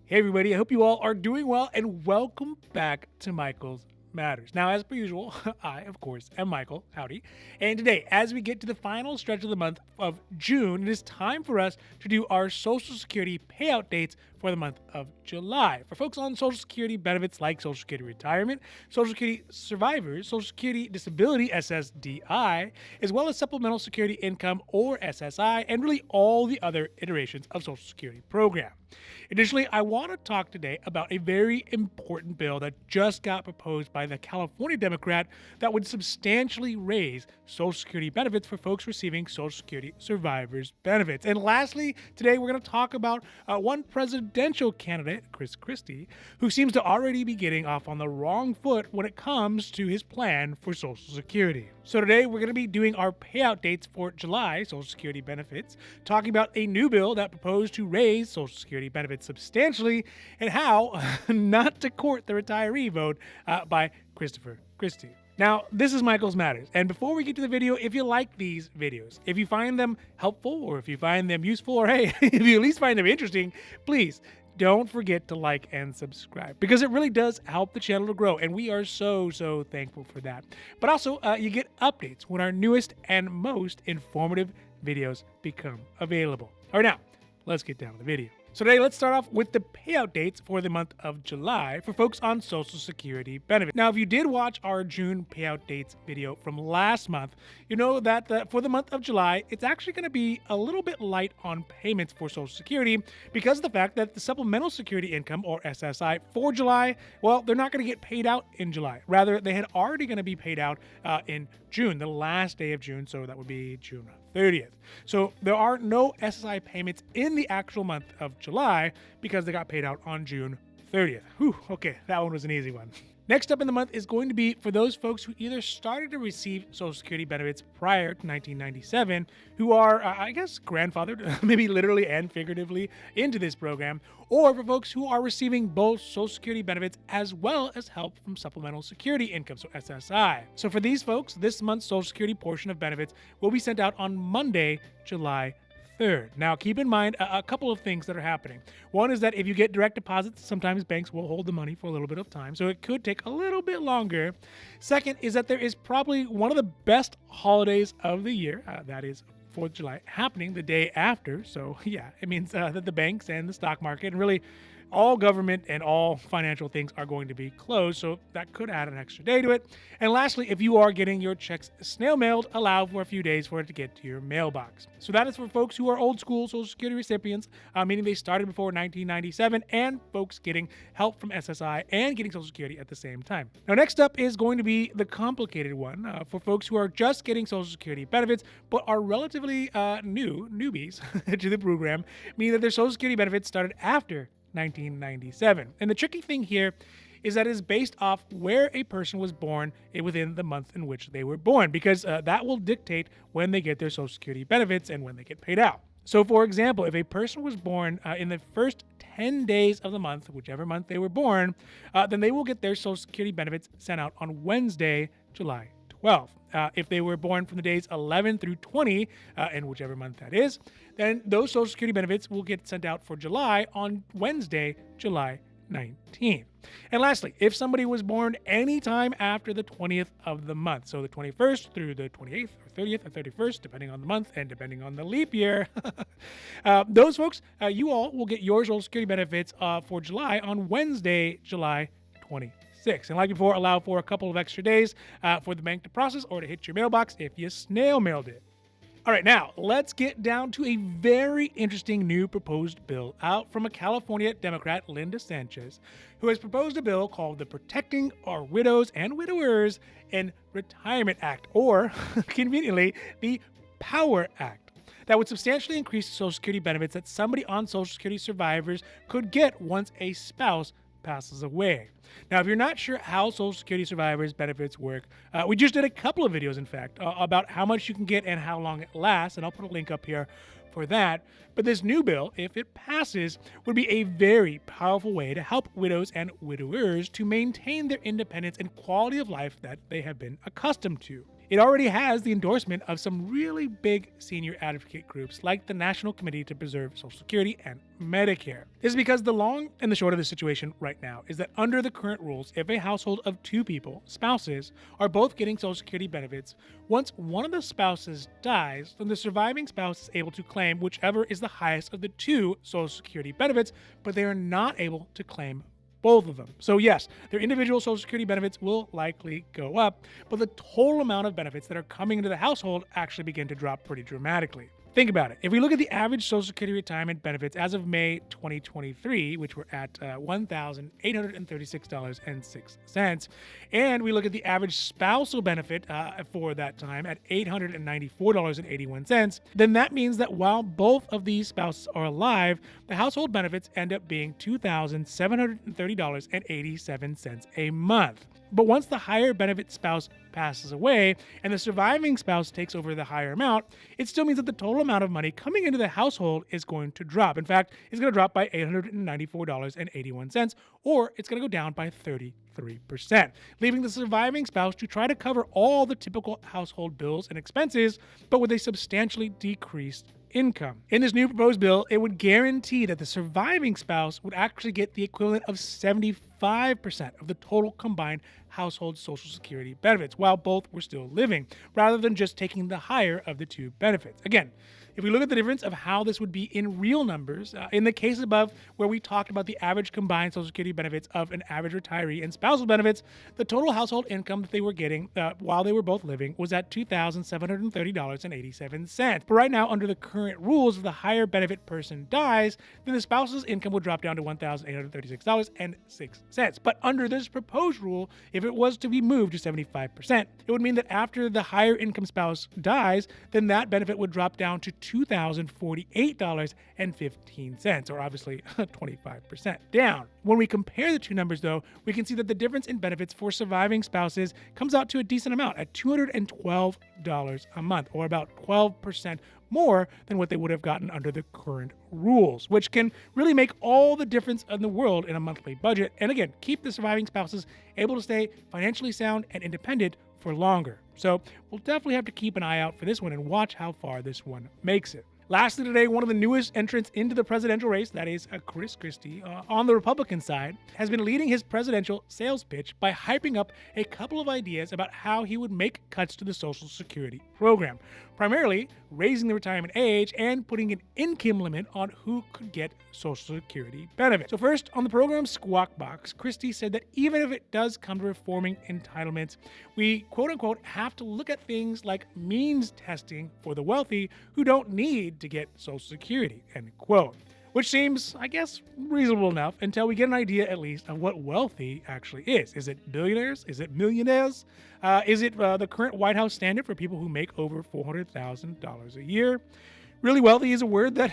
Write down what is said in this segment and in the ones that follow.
Hey everybody, I hope you all are doing well and welcome back to Michael's Matters. Now, as per usual, I, of course, am Michael. Howdy. And today, as we get to the final stretch of the month of June, it is time for us to do our Social Security payout dates for the month of July. For folks on Social Security benefits like Social Security Retirement, Social Security Survivors, Social Security Disability SSDI, as well as Supplemental Security Income or SSI, and really all the other iterations of Social Security program. Additionally, I want to talk today about a very important bill that just got proposed by the California Democrat that would substantially raise Social Security benefits for folks receiving Social Security Survivors benefits. And lastly, today we're going to talk about one presidential candidate, Chris Christie, who seems to already be getting off on the wrong foot when it comes to his plan for Social Security. So today we're going to be doing our payout dates for July Social Security benefits, talking about a new bill that proposed to raise Social Security benefits substantially, and how not to court the retiree vote by Christopher Christie. Now, this is Michael's Matters, and before we get to the video, if you like these videos, if you find them helpful, or if you find them useful, or hey, if you at least find them interesting, please don't forget to like and subscribe, because it really does help the channel to grow, and we are so thankful for that. But also, you get updates when our newest and most informative videos become available. All right, now, let's get down to the video. So today, let's start off with the payout dates for the month of July for folks on Social Security benefits. Now, if you did watch our June payout dates video from last month, you know that for the month of July, it's actually going to be a little bit light on payments for Social Security because of the fact that the Supplemental Security Income, or SSI, for July, well, they're not going to get paid out in July. Rather, they had already going to be paid out in June, the last day of June, so that would be June 30th. So there are no SSI payments in the actual month of July because they got paid out on June 30th. Whew, okay, that one was an easy one. Next up in the month is going to be for those folks who either started to receive Social Security benefits prior to 1997, who are, I guess, grandfathered, maybe literally and figuratively, into this program, or for folks who are receiving both Social Security benefits as well as help from Supplemental Security Income, so SSI. So for these folks, this month's Social Security portion of benefits will be sent out on Monday, July 3rd. Now, keep in mind a couple of things that are happening. One is that if you get direct deposits, sometimes banks will hold the money for a little bit of time, so it could take a little bit longer. Second is that there is probably one of the best holidays of the year, that is 4th of July, happening the day after. So yeah, it means that the banks and the stock market and really all government and all financial things are going to be closed, so that could add an extra day to it. And lastly, if you are getting your checks snail mailed, allow for a few days for it to get to your mailbox. So that is for folks who are old school Social Security recipients, meaning they started before 1997, and folks getting help from SSI and getting Social Security at the same time. Now, next up is going to be the complicated one for folks who are just getting Social Security benefits but are relatively newbies to the program, meaning that their Social Security benefits started after 1997. And the tricky thing here is that it is based off where a person was born within the month in which they were born, because that will dictate when they get their Social Security benefits and when they get paid out. So, for example, if a person was born in the first 10 days of the month, whichever month they were born, then they will get their Social Security benefits sent out on Wednesday, July 12th. If they were born from the days 11 through 20, in whichever month that is, then those Social Security benefits will get sent out for July on Wednesday, July 19th. And lastly, if somebody was born anytime after the 20th of the month, so the 21st through the 28th or 30th or 31st, depending on the month and depending on the leap year, those folks, you all will get your Social Security benefits for July on Wednesday, July 20th. And like before, allow for a couple of extra days for the bank to process or to hit your mailbox if you snail mailed it. All right, now let's get down to a very interesting new proposed bill out from a California Democrat, Linda Sanchez, who has proposed a bill called the Protecting Our Widows and Widowers in Retirement Act, or conveniently, the POWER Act, that would substantially increase Social Security benefits that somebody on Social Security Survivors could get once a spouse passes away. Now, if you're not sure how Social Security Survivors benefits work, we just did a couple of videos, in fact, about how much you can get and how long it lasts, and I'll put a link up here for that. But this new bill, if it passes, would be a very powerful way to help widows and widowers to maintain their independence and quality of life that they have been accustomed to. It already has the endorsement of some really big senior advocate groups like the National Committee to Preserve Social Security and Medicare. This is because the long and the short of the situation right now is that under the current rules, if a household of two people, spouses, are both getting Social Security benefits, once one of the spouses dies, then the surviving spouse is able to claim whichever is the highest of the two Social Security benefits, but they are not able to claim both of them. So yes, their individual Social Security benefits will likely go up, but the total amount of benefits that are coming into the household actually begin to drop pretty dramatically. Think about it. If we look at the average Social Security retirement benefits as of May 2023, which were at $1,836.06, and we look at the average spousal benefit for that time at $894.81, then that means that while both of these spouses are alive, the household benefits end up being $2,730.87 a month. But once the higher benefit spouse passes away and the surviving spouse takes over the higher amount, it still means that the total amount of money coming into the household is going to drop. In fact, it's going to drop by $894.81, or it's going to go down by 33%, leaving the surviving spouse to try to cover all the typical household bills and expenses, but with a substantially decreased income. In this new proposed bill, it would guarantee that the surviving spouse would actually get the equivalent of 75% of the total combined household Social Security benefits while both were still living, rather than just taking the higher of the two benefits. Again, if we look at the difference of how this would be in real numbers, in the case above where we talked about the average combined Social Security benefits of an average retiree and spousal benefits, the total household income that they were getting while they were both living was at $2,730.87. But right now, under the current rules, if the higher benefit person dies, then the spouse's income would drop down to $1,836.06. But under this proposed rule, if it was to be moved to 75%, it would mean that after the higher income spouse dies, then that benefit would drop down to $2,048.15, or obviously 25% down. When we compare the two numbers, though, we can see that the difference in benefits for surviving spouses comes out to a decent amount at $212 a month, or about 12% more than what they would have gotten under the current rules, which can really make all the difference in the world in a monthly budget, and again, keep the surviving spouses able to stay financially sound and independent for longer. So we'll definitely have to keep an eye out for this one and watch how far this one makes it. Lastly today, one of the newest entrants into the presidential race, that is Chris Christie, on the Republican side, has been leading his presidential sales pitch by hyping up a couple of ideas about how he would make cuts to the Social Security program, primarily raising the retirement age and putting an income limit on who could get Social Security benefits. So first, on the program's Squawk Box, Christie said that even if it does come to reforming entitlements, we quote-unquote have to look at things like means testing for the wealthy who don't need to get Social Security, end quote. Which seems, I guess, reasonable enough until we get an idea at least of what wealthy actually is. Is it billionaires? Is it millionaires? Is it the current White House standard for people who make over $400,000 a year? Really wealthy is a word that,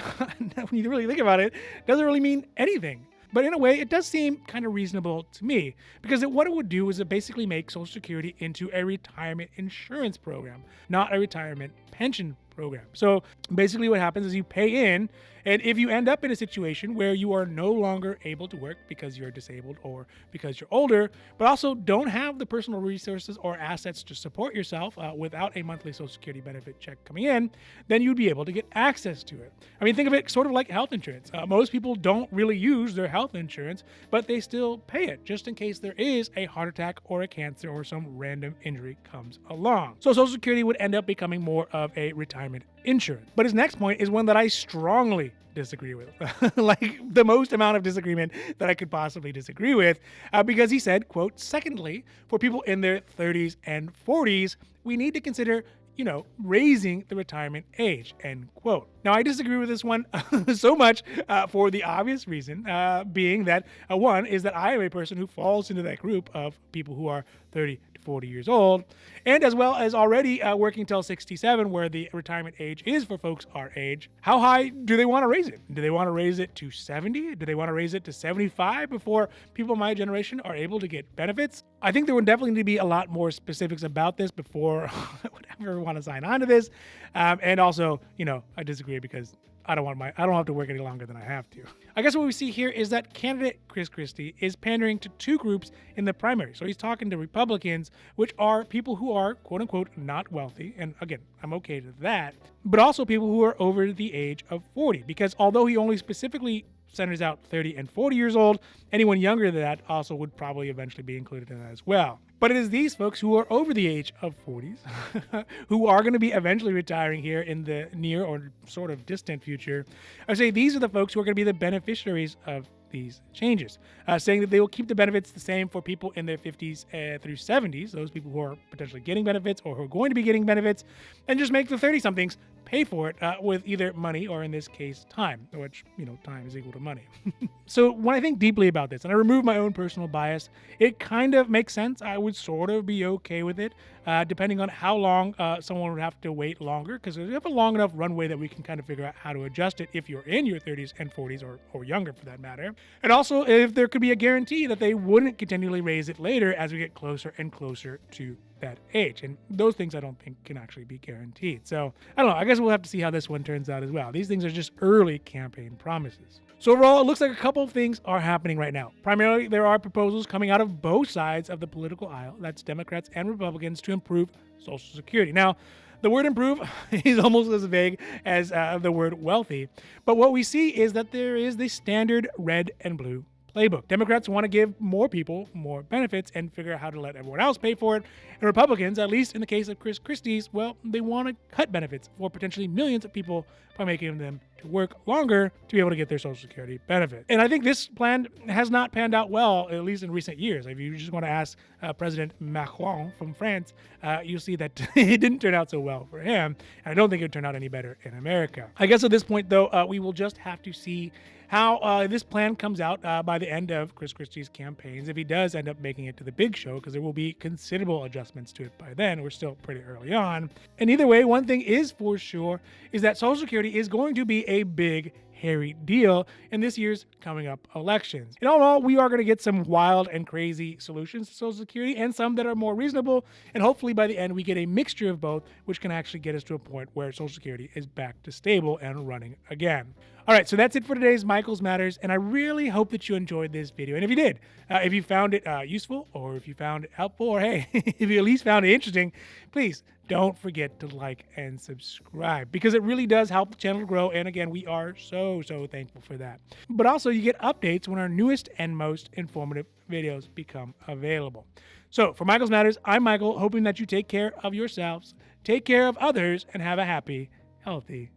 when you really think about it, doesn't really mean anything. But in a way, it does seem kind of reasonable to me, because what it would do is it basically make Social Security into a retirement insurance program, not a retirement pension program. So basically what happens is you pay in, and if you end up in a situation where you are no longer able to work because you're disabled or because you're older, but also don't have the personal resources or assets to support yourself without a monthly Social Security benefit check coming in, then you'd be able to get access to it. I mean, think of it sort of like health insurance. Most people don't really use their health insurance, but they still pay it just in case there is a heart attack or a cancer or some random injury comes along. So Social Security would end up becoming more of a retirement insurance. But his next point is one that I strongly disagree with, like the most amount of disagreement that I could possibly disagree with, because he said, quote, secondly, for people in their 30s and 40s, we need to consider raising the retirement age, end quote. Now, I disagree with this one so much for the obvious reason, being that one is that I am a person who falls into that group of people who are 30 to 40 years old, and as well as already working till 67, where the retirement age is for folks our age. How high do they want to raise it? Do they want to raise it to 70? Do they want to raise it to 75 before people my generation are able to get benefits? I think there would definitely need to be a lot more specifics about this before I would ever want to sign on to this. And also, I disagree because I don't have to work any longer than I have to. I guess what we see here is that candidate Chris Christie is pandering to two groups in the primary. So he's talking to Republicans, which are people who are quote unquote not wealthy. And again, I'm okay with that, but also people who are over the age of 40, because although he only specifically centers out 30 and 40 years old, anyone younger than that also would probably eventually be included in that as well. But it is these folks who are over the age of 40s who are going to be eventually retiring here in the near or sort of distant future. I say these are the folks who are going to be the beneficiaries of these changes, saying that they will keep the benefits the same for people in their 50s through 70s, those people who are potentially getting benefits or who are going to be getting benefits, and just make the 30-somethings pay for it with either money or, in this case, time, which, time is equal to money. So when I think deeply about this and I remove my own personal bias, it kind of makes sense. I would sort of be okay with it, depending on how long someone would have to wait longer, because we have a long enough runway that we can kind of figure out how to adjust it if you're in your 30s and 40s or younger for that matter. And also if there could be a guarantee that they wouldn't continually raise it later as we get closer and closer to that age. And those things I don't think can actually be guaranteed. So I don't know. I guess we'll have to see how this one turns out as well. These things are just early campaign promises. So overall, it looks like a couple of things are happening right now. Primarily, there are proposals coming out of both sides of the political aisle, that's Democrats and Republicans, to improve Social Security. Now, the word improve is almost as vague as the word wealthy. But what we see is that there is the standard red and blue playbook. Democrats want to give more people more benefits and figure out how to let everyone else pay for it. And Republicans, at least in the case of Chris Christie's, well, they want to cut benefits for potentially millions of people by making them to work longer to be able to get their Social Security benefit. And I think this plan has not panned out well, at least in recent years. If you just want to ask President Macron from France, you'll see that it didn't turn out so well for him. And I don't think it would turn out any better in America. I guess at this point, though, we will just have to see how this plan comes out by the end of Chris Christie's campaigns, if he does end up making it to the big show, because there will be considerable adjustments to it by then. We're still pretty early on. And either way, one thing is for sure is that Social Security is going to be a big, hairy deal in this year's coming up elections. In all, we are going to get some wild and crazy solutions to Social Security and some that are more reasonable. And hopefully by the end, we get a mixture of both, which can actually get us to a point where Social Security is back to stable and running again. All right, so that's it for today's Michael's Matters, and I really hope that you enjoyed this video. And if you did, if you found it useful, or if you found it helpful, or hey, if you at least found it interesting, please don't forget to like and subscribe, because it really does help the channel to grow. And again, we are so thankful for that. But also, you get updates when our newest and most informative videos become available. So for Michael's Matters, I'm Michael, hoping that you take care of yourselves, take care of others, and have a happy, healthy